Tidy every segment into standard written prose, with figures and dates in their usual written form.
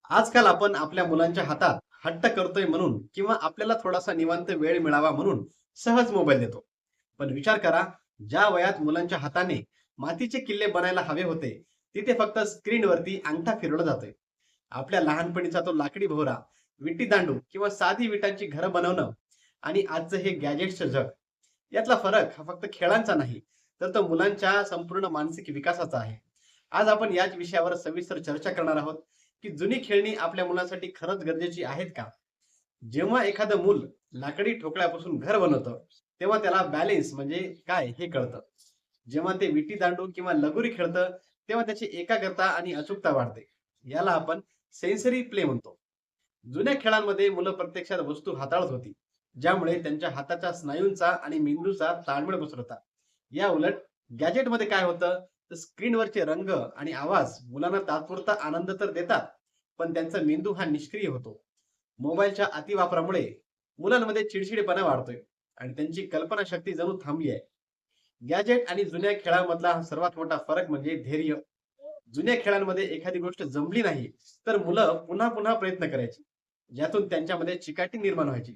आजकाल आपण आपल्या मुलांच्या हातात हट्ट करतोय म्हणून किंवा आपल्याला थोडासा निवांत वेळ मिळावा म्हणून सहज मोबाईल देतो. पण विचार करा, ज्या वयात मुलांच्या हाताने मातीचे किल्ले बनायला हवे होते, तिथे फक्त स्क्रीनवरती अंगठा फिरवला जातोय. आपल्या लहानपणीचा तो लाकडी भोवरा, विटी दांडू किंवा साधी विटांची घरं बनवणं आणि आजचं हे गॅजेट्सचं जग, यातला फरक हा फक्त खेळांचा नाही, तर तो मुलांच्या संपूर्ण मानसिक विकासाचा आहे. आज आपण याच विषयावर सविस्तर चर्चा करणार आहोत, की जुनी खेळणी आपल्या मुलांसाठी खरंच गरजेची आहेत का? जेव्हा एखादं मूल लाकडी ठोकळ्यापासून घर बनवतं, तेव्हा त्याला बॅलेन्स म्हणजे काय हे कळतं. जेव्हा ते विटी दांडू किंवा लगोरी खेळतं, तेव्हा त्याची एकाग्रता आणि अचूकता वाढते. याला आपण सेन्सरी प्ले म्हणतो. जुन्या खेळांमध्ये मुलं प्रत्यक्षात वस्तू हाताळत होती, ज्यामुळे त्यांच्या हाताच्या स्नायूंचा आणि मेंदूचा ताळमेळ बसत होता. या उलट गॅजेटमध्ये काय होतं, तर स्क्रीनवरचे रंग आणि आवाज मुलांना तात्पुरता आनंद तर देतात, पण त्यांचा मेंदू हा निष्क्रिय होतो. मोबाईलच्या अतिवापरामुळे मुलांमध्ये चिडचिडेपणा वाढतोय आणि त्यांची कल्पनाशक्ती जणू थांबली आहे. गॅजेट आणि जुन्या खेळांमधला हा सर्वात मोठा फरक म्हणजे धैर्य. जुन्या खेळांमध्ये एखादी गोष्ट जमली नाही, तर मुलं पुन्हा पुन्हा प्रयत्न करायची, ज्यातून त्यांच्यामध्ये चिकाटी निर्माण व्हायची.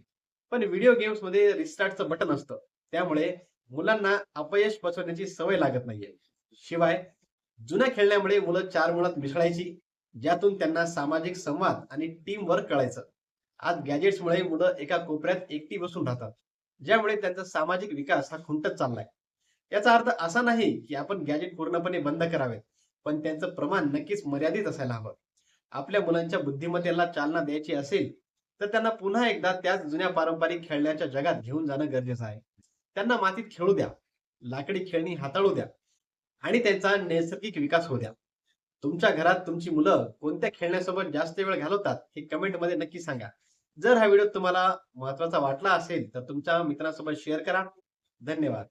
पण व्हिडिओ गेम्समध्ये रिस्टार्टचं बटन असतं, त्यामुळे मुलांना अपयश पचवण्याची सवय लागत नाहीये. शिवाय जुन्या खेळण्यामुळे मुलं चार मुळात मिसळायची, ज्यातून त्यांना सामाजिक संवाद आणि टीम वर्क कळायचं. आज गॅजेट्समुळे मुलं एका कोपऱ्यात एकटी बसून राहतात, ज्यामुळे त्यांचा सामाजिक विकास हा खुंटत चाललाय. याचा अर्थ असा नाही की आपण गॅजेट पूर्णपणे बंद करावेत, पण त्यांचं प्रमाण नक्कीच मर्यादित असायला हवं. आपल्या मुलांच्या बुद्धिमत्तेला चालना द्यायची असेल, तर त्यांना पुन्हा एकदा त्याच जुन्या पारंपरिक खेळण्याच्या जगात घेऊन जाणं गरजेचं आहे. त्यांना मातीत खेळू द्या, लाकडी खेळणी हाताळू द्या आणि त्यांचा नैसर्गिक विकास होऊ द्या. तुमच्या घरात तुमची मुलं कोणत्या खेळण्यासोबत जास्त वेळ घालवतात हे कमेंटमध्ये नक्की सांगा. जर हा व्हिडिओ तुम्हाला महत्त्वाचा वाटला असेल, तर तुमच्या मित्रांसोबत शेअर करा. धन्यवाद.